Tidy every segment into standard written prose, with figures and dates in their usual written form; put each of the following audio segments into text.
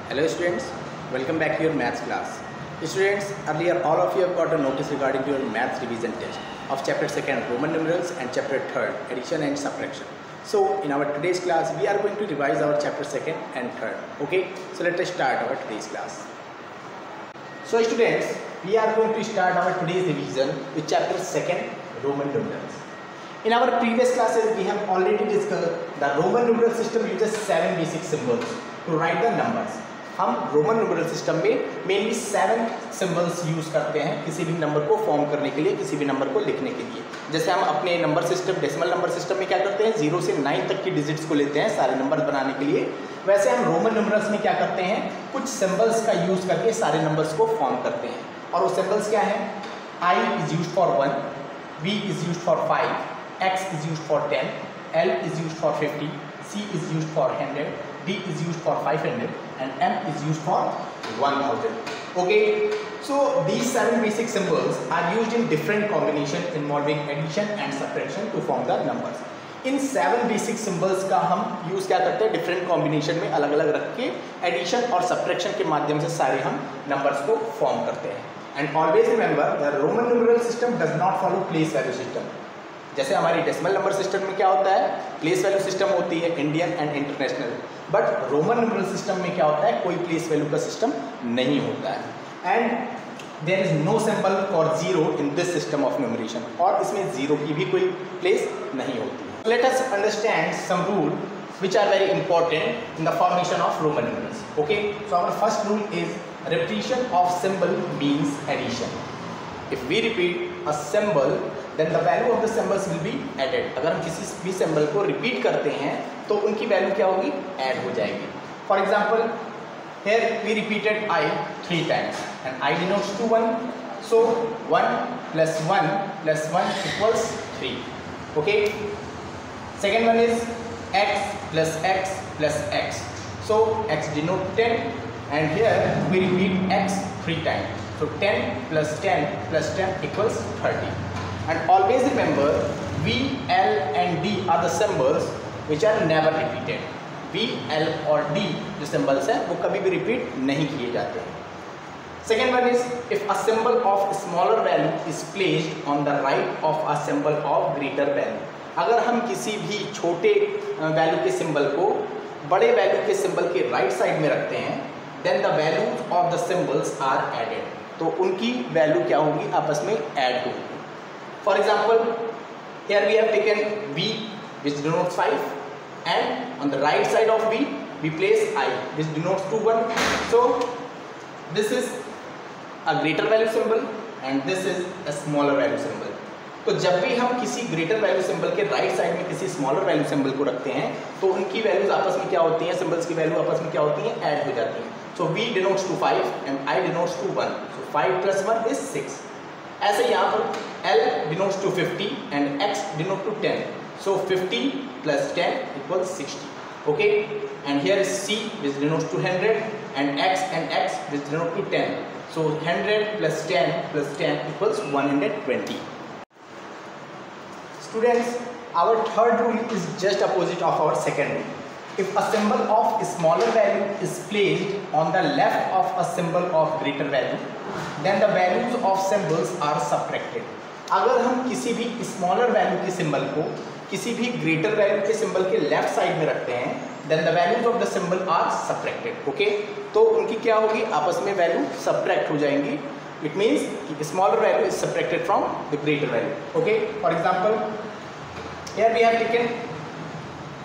Hello students, welcome back to your maths class. Students, earlier all of you have got a notice regarding to your maths revision test of chapter 2nd Roman numerals and chapter 3rd addition and subtraction. So in our today's class we are going to revise our chapter 2nd and 3rd. Okay, so let us start our today's class. So students, we are going to start our today's revision with chapter 2nd Roman numerals. In our previous classes we have already discussed the Roman numeral system uses 7 basic symbols to write the numbers. हम Roman numeral system में mainly 7 symbols use करते हैं किसी भी number को form करने के लिए, किसी भी नंबर को लिखने के लिए। जैसे हम अपने number system decimal number system में क्या करते हैं, 0 से 9 तक की डिजिट्स को लेते हैं सारे नंबर बनाने के लिए, वैसे हम रोमन न्यूमरल्स में क्या करते हैं, कुछ सिंबल्स का यूज करके सारे नंबर्स को फॉर्म करते हैं। और वो सिंबल्स क्या है, I is use for 1, V is use for 5, X is use for 10, L is use for 50, C is used for 100, D is used for 500 and M is used for 1000. Okay, so these 7 basic symbols are used in different combination involving addition and subtraction to form the numbers. In 7 basic symbols का हम use क्या करते हैं, different combination में अलग अलग रख के एडिशन और सब्ट्रैक्शन के माध्यम से सारे हम नंबर्स को फॉर्म करते हैं। And always remember the Roman numeral system does not follow place value system. जैसे हमारी डेसिमल नंबर सिस्टम में क्या होता है, प्लेस वैल्यू सिस्टम होती है Indian and international, but Roman numeral system में क्या होता है, कोई प्लेस वैल्यू का सिस्टम नहीं होता है। And there is no symbol for zero in this system of numeration, और इसमें जीरो की भी कोई प्लेस नहीं होती है। Let us understand sum rule which are very important in the formation of Roman numerals. Okay, so our first rule is repetition of symbol means addition. If we repeat a symbol, then the value of the symbols will be added. अगर हम किसी भी symbol को repeat करते हैं तो उनकी value क्या होगी, add हो जाएगी. For example, here we repeated I 3 times and I denotes to 1. So 1 plus 1 plus 1 equals 3. Okay. Second one is x plus x plus x. So x denotes 10 and here we repeat x 3 times. So 10 plus 10 plus 10 equals 30. And always remember V, L and D are the symbols which are never repeated. V, L और D जो symbols हैं वो कभी भी repeat नहीं किए जाते हैं। Second one is if a symbol of smaller value is placed on the right of a symbol of greater value. अगर हम किसी भी छोटे वैल्यू के सिंबल को बड़े वैल्यू के सिंबल के राइट साइड में रखते हैं, then the values of the symbols are added, तो उनकी वैल्यू क्या होगी, आपस में ऐड होगी। For example here we have taken V which denotes 5 and on the right side of V we place I which denotes to 1. So this is a greater value symbol and this is a smaller value symbol. तो जब भी हम किसी greater value symbol के right side में किसी smaller value symbol को रखते हैं तो उनकी वैल्यूज आपस में क्या होती हैं, सिंबल्स की वैल्यू आपस में क्या होती हैं, ऐड हो जाती हैं। So V denotes to 5 and I denotes to 1, so 5 plus 1 is 6। ऐसे यहाँ पर L denotes to 50 and X denote to 10, so 50 plus 10 equals 60। Okay, and here is C which denotes to 100 and X which denote to 10, so 100 plus 10 plus 10 equals 120। Students, our third rule is just opposite of our second rule. If a symbol of smaller value is placed on the left of a symbol of greater value, then the values of symbols are subtracted. अगर हम किसी भी smaller value के symbol को किसी भी greater value के symbol के left side में रखते हैं, then the values of the symbol are subtracted. Okay? तो उनकी क्या होगी, आपस में value subtract हो जाएंगी. It means the smaller value is subtracted from the greater value. Okay? For example, here we have taken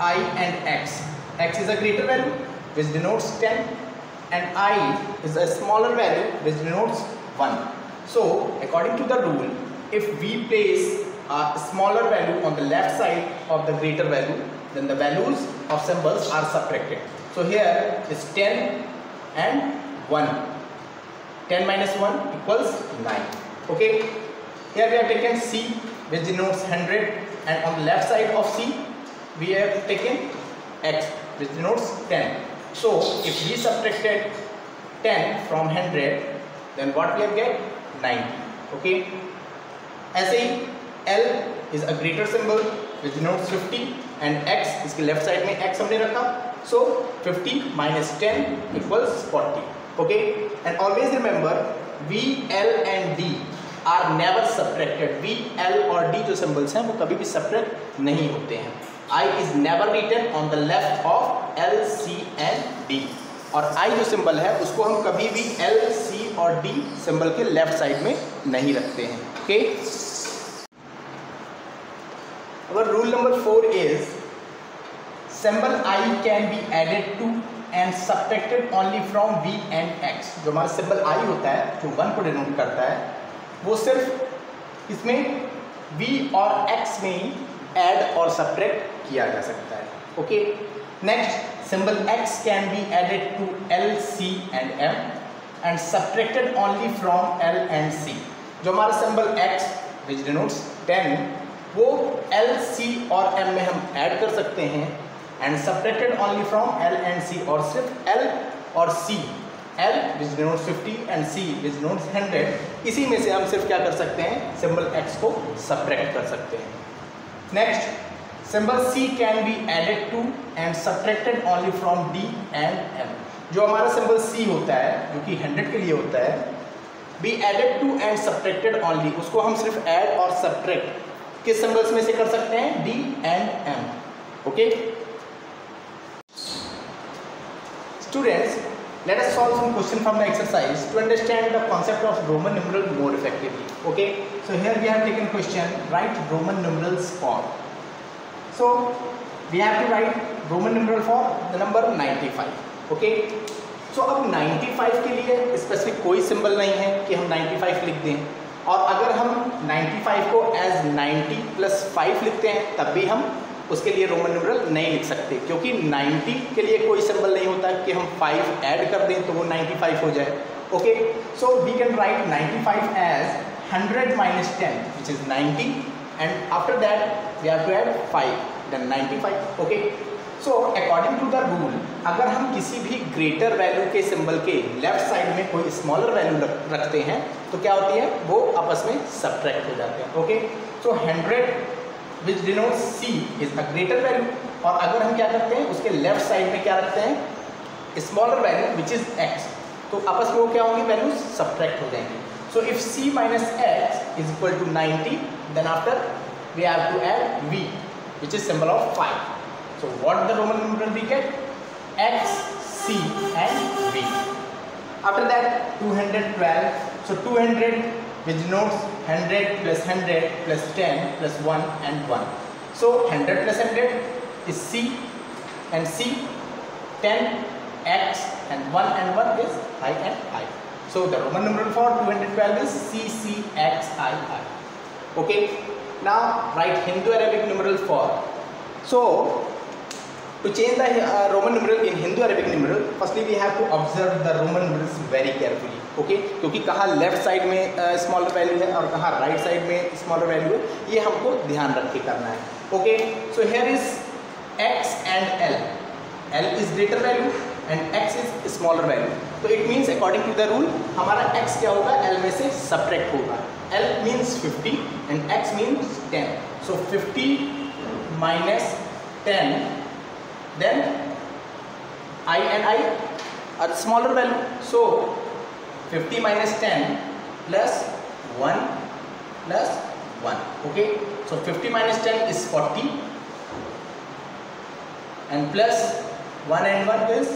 I and X. X is a greater value which denotes 10 and I is a smaller value which denotes 1. So according to the rule, if we place a smaller value on the left side of the greater value, then the values of symbols are subtracted. So here is 10 and 1. 10 minus 1 equals 9. Okay, here we have taken C which denotes 100 and on the left side of C we have taken X which denotes 10. So if we subtracted 10 from 100, then what we have get, 90. Okay, ऐसे ही L is a greater symbol which denotes 50 and X इसके left side में X हमने रखा So 50 minus 10 equals 40. Okay, and always remember V, L and D are never subtracted. V, L और D जो symbols हैं वो कभी भी subtract नहीं होते हैं. I is never written on the left of L, C and D. और I जो सिंबल है उसको हम कभी भी L, C और D सिंबल के लेफ्ट साइड में नहीं रखते हैं. Okay, our rule number 4 is symbol I can be added to and subtracted only from V and X. जो हमारा सिंबल I होता है जो 1 को डिनोट करता है वो सिर्फ इसमें V और X में ही ऐड और सब्ट्रैक्ट किया जा सकता है. Okay, next symbol X can be added to L, C and M and subtracted only from L and C. जो हमारा symbol X which denotes 10 वो L, C और M में हम ऐड कर सकते हैं and subtracted only from L and C और सिर्फ L और C, L which denotes 50 and C which denotes 100, इसी में से हम सिर्फ क्या कर सकते हैं symbol X को subtract कर सकते हैं. Next, symbol C can be added to and subtracted only from D and M. जो हमारा symbol C होता है जो कि 100 के लिए होता है, be added to and subtracted only, उसको हम सिर्फ add और subtract किस symbols में से कर सकते हैं D and M. Okay? Students, let us solve some question from the exercise to understand the concept of Roman numeral more effectively. Okay? So here we have taken question, write Roman numerals for. So we have to write Roman numeral for the number 95. Okay. So अब 95 के लिए specific कोई symbol नहीं है कि हम 95 लिख दें, और अगर हम 95 को एज 90 + 5 लिखते हैं तब भी हम उसके लिए रोमन न्यूमरल नहीं लिख सकते, क्योंकि 90 के लिए कोई सिंबल नहीं होता कि हम 5 ऐड कर दें तो वो 95 हो जाए. Okay, so we can write 95 as 100 minus 10 which is 90 and after that we have to add 5 then 95. okay, so according to the rule अगर हम किसी भी ग्रेटर वैल्यू के सिंबल के लेफ्ट साइड में कोई स्मॉलर वैल्यू रखते हैं तो क्या होती है वो आपस में सब्ट्रैक्ट हो जाते हैं. Okay, so 100 which denotes C is a greater value, और अगर हम क्या करते हैं उसके लेफ्ट साइड में क्या रखते हैं smaller value which is X, तो आपस में वो क्या होंगी वैल्यूज सब्ट्रैक्ट हो जाएंगी. So if C minus X is equal to 90, then after we have to add V, which is symbol of 5. So what the Roman numeral we get? X, C and V. After that 212. So 200 which denotes 100 plus 100 plus 10 plus 1 and 1. So 100 plus 100 is C and C, 10 X and 1 is I and I. So the Roman numeral for 212 is CCXII. Okay. Now write Hindu-Arabic numeral for. So to change the Roman numeral in Hindu-Arabic numeral, firstly we have to observe the Roman numerals very carefully. Okay, क्योंकि कहाँ left side में smaller value है और कहाँ right side में smaller value है, ये हमको ध्यान रख के करना है. Okay, so here is X and L. L is greater value and X is smaller value. तो it means according to the rule हमारा X क्या होगा L में से सब्ट्रैक्ट होगा. L means 50 and X means 10. So 50 minus 10, then I and I are smaller value. So 50 minus 10 plus 1 plus 1. Okay, so 50 minus 10 is 40 and plus 1 and 1 is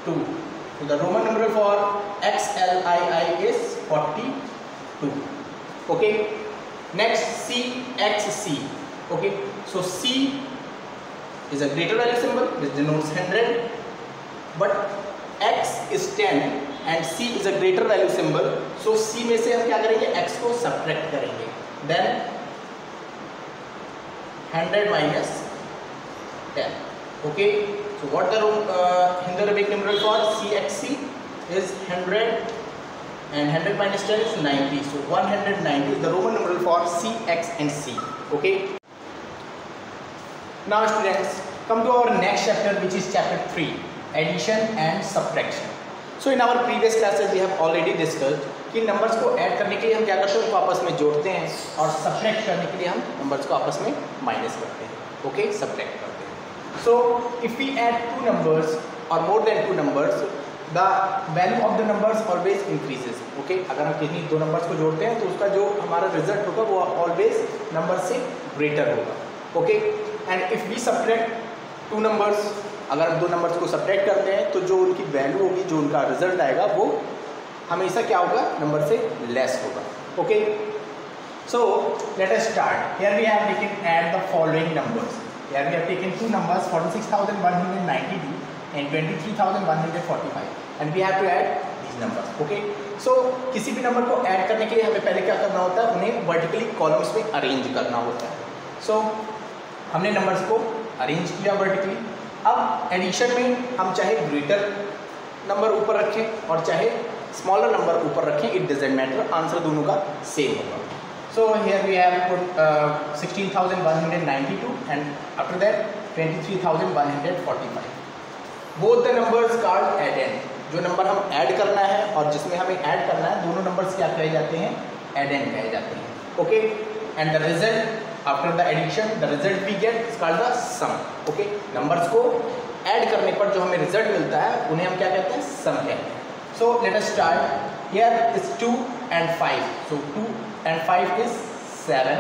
2. So the Roman numeral for XLII is 42. Okay, next CXC. Okay, so C is a greater value symbol which denotes 100, but X is 10 and C is a greater value symbol, so C में से हम क्या करेंगे X को subtract करेंगे, then 100 minus 10. Okay, so what the Hindu-Arabic numeral for CXC is 100 and 100 minus 10 is 90, so 190 is the Roman numeral for C, X and C. Okay, now students come to our next chapter which is chapter 3, addition and subtraction. So in our previous classes we have already discussed कि numbers को add करने के लिए हम क्या करते हैं उनको आपस में जोड़ते हैं और सब्ट्रैक्ट करने के लिए हम नंबर्स को आपस में माइनस करते हैं. ओके, सब्ट्रैक्ट करते हैं. So if we add two numbers or more than two numbers, the value of the numbers always increases. Okay, अगर हम किन्हीं दो numbers को जोड़ते हैं तो उसका जो हमारा result होगा वो always number से greater होगा. Okay, and if we subtract two numbers, अगर हम दो numbers को subtract करते हैं तो जो उनकी value होगी, जो उनका result आएगा वो हमेशा क्या होगा, number से less होगा. Okay, so let us start. Here we have taken add the following numbers. Here we have taken two numbers, 46,192 and 23,145, and we have to add these numbers. Okay, so किसी भी number को add करने के लिए हमें पहले क्या करना होता है, उन्हें वर्टिकली कॉलम्स में अरेंज करना होता है. So हमने नंबर्स को अरेंज किया वर्टिकली. अब एडिशन में हम चाहे ग्रेटर नंबर ऊपर रखें और चाहे स्मॉलर नंबर ऊपर रखें, इट डजेंट मैटर, आंसर दोनों का सेम होगा. So here we have put 16,192 and after that 23,145. Both the numbers called addend. जो नंबर हम ऐड करना है और जिसमें हमें ऐड करना है, दोनों नंबर्स क्या कहे जाते हैं, addend कहे जाते हैं. Okay, and the result after the addition, the result we get is called the sum. Okay, numbers को ऐड करने पर जो हमें रिजल्ट मिलता है उन्हें हम क्या कहते हैं, सम कहते हैं. So let us start. Here is 2 and 5. So 2 and 5 is 7.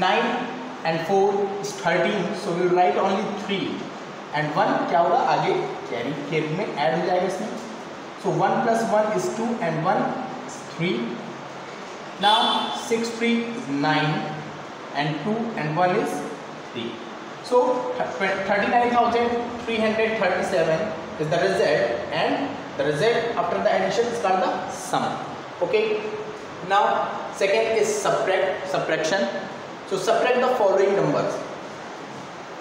9 and 4 is 13. So we will write only 3. And 1 क्या होगा, आगे कैरी के रूप में ऐड हो जाएगा इसमें. So 1 plus 1 is 2 and 1 is 3. Now 6 3 is 9 and 2 and 1 is 3. So 39,337 is the result, and the result after the addition is called the sum. Okay. Now second is subtraction. So subtract the following numbers.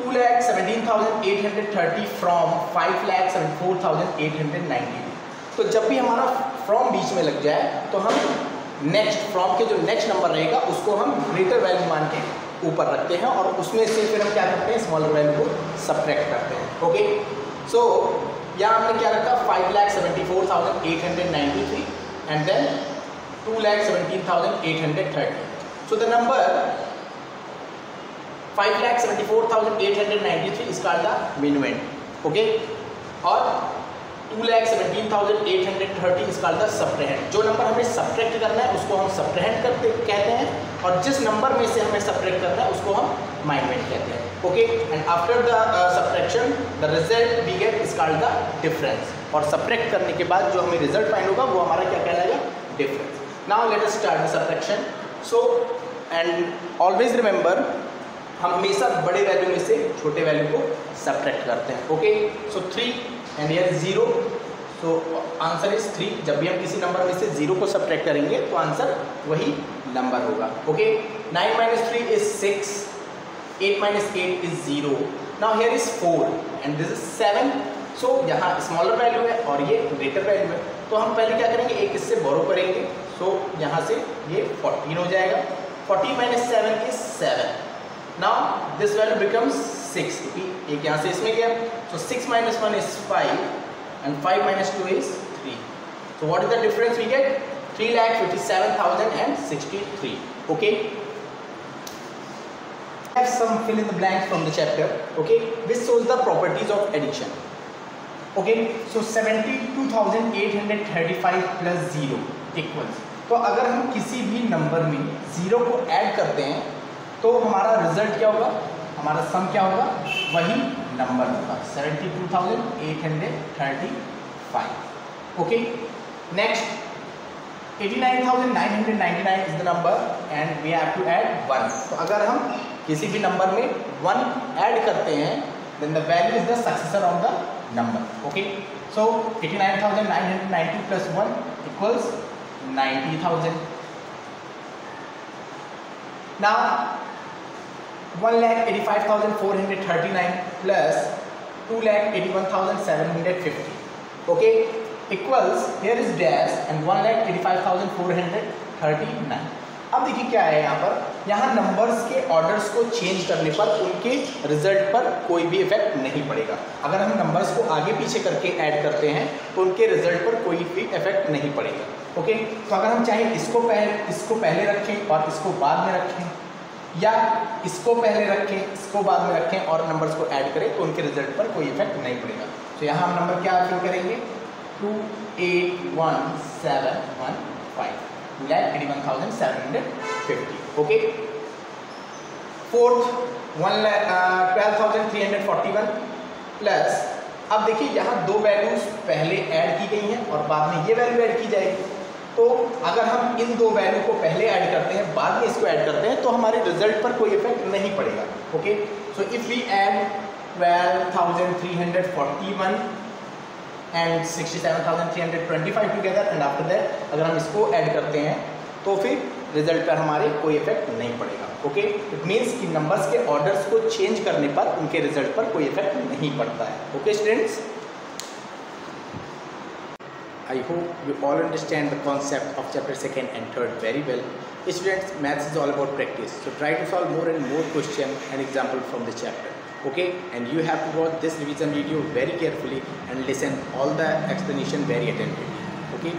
2,17,830 from 5,74,892. तो जब भी हमारा from बीच में लग जाए तो हम next from के जो नेक्स्ट नंबर रहेगा उसको हम ग्रेटर वैल्यू मान के ऊपर रखते हैं और उसमें से फिर हम क्या करते हैं, स्मॉलर वैल्यू को सब्ट्रैक्ट करते हैं. ओके, सो यहाँ हमने क्या रखा, 5,74,893 and then 2,17,830. So the number 5,74,893 is called the minuend. Okay, और 2,17,830 is called the subtrahend. जो नंबर हमें सब्ट्रैक्ट करना है उसको हम सबट्रैहेंड कहते हैं, और जिस नंबर में से हमें सब्ट्रैक्ट करना है उसको हम minuend कहते हैं. Okay, and after the subtraction the result we get is called the difference. और सब्ट्रैक्ट करने के बाद जो हमें रिजल्ट फाइंड होगा वो हमारा क्या कहलाएगा, difference. Now let us start the subtraction. So and always remember, हम हमेशा बड़े वैल्यू में से छोटे वैल्यू को सब्ट्रैक्ट करते हैं. Okay, so 3 and here 0. So answer is 3. जब भी हम किसी नंबर में से 0 को सब्ट्रैक्ट करेंगे तो आंसर वही नंबर होगा. Okay, 9 minus 3 is 6. 8 minus 8 is 0. Now here is 4 and this is 7. So यहाँ स्मॉलर वैल्यू है और ये ग्रेटर वैल्यू है, तो हम पहले क्या करेंगे, एक इससे बोरो करेंगे. सो यहाँ से ये 14 हो जाएगा. 14 minus 7 is 7. Now this value becomes 6. एक यहाँ से इसमें गया. So 6 minus 1 is 5 and 5 minus 2 is 3. So what is the difference we get? 3,57,063. Okay. Have some fill in the blanks from the chapter. Okay, this shows the properties of addition. Okay, so 72,835 plus 0 equals. तो अगर हम किसी भी number में 0 को add करते हैं तो हमारा रिजल्ट क्या होगा, हमारा सम क्या होगा, वही नंबर होगा, 72,835. Okay, next 89,999 is the number and we have to add 1. तो अगर हम किसी भी नंबर में 1 ऐड करते हैं then the value is the successor of the number. Okay, so 89,990 plus 1 equals 90,000. Now 1,85,439 plus 2,81,750. Okay, equals here is dash and 1,85,439. अब देखिए क्या है यहाँ पर, यहाँ नंबर्स के ऑर्डर्स को चेंज करने पर उनके रिजल्ट पर कोई भी इफेक्ट नहीं पड़ेगा. अगर हम नंबर्स को आगे पीछे करके ऐड करते हैं तो उनके रिजल्ट पर कोई भी इफेक्ट नहीं पड़ेगा. ओके, तो अगर हम चाहें इसको पहले रखें और इसको बाद में रखें या इसको पहले रखें, इसको बाद में रखें और नंबर्स को ऐड करें तो उनके रिजल्ट पर कोई इफेक्ट नहीं पड़ेगा। तो यहाँ हम नंबर क्या फिल करेंगे, 281,715 81,750। ओके, फोर्थ 12,341 प्लस, अब देखिए यहाँ दो वैल्यूज पहले ऐड की गई हैं और बाद में ये वैल्यू ऐड की जाएगी। तो अगर हम इन दो वैल्यू को पहले ऐड करते हैं बाद में इसको ऐड करते हैं तो हमारे रिजल्ट पर कोई इफेक्ट नहीं पड़ेगा। Okay, so if we add 12,341 and 67,325 together and after that अगर हम इसको ऐड करते हैं तो फिर रिजल्ट पर हमारे कोई इफेक्ट नहीं पड़ेगा। ओके, इट मीन्स कि नंबर्स के ऑर्डर्स को चेंज करने पर उनके रिजल्ट पर कोई इफेक्ट नहीं पड़ता है। Okay students, I hope you all understand the concept of chapter 2nd and 3rd very well. Students, maths is all about practice. So try to solve more and more questions and examples from the chapter. Okay, and you have to watch this revision video very carefully and listen all the explanation very attentively. Okay.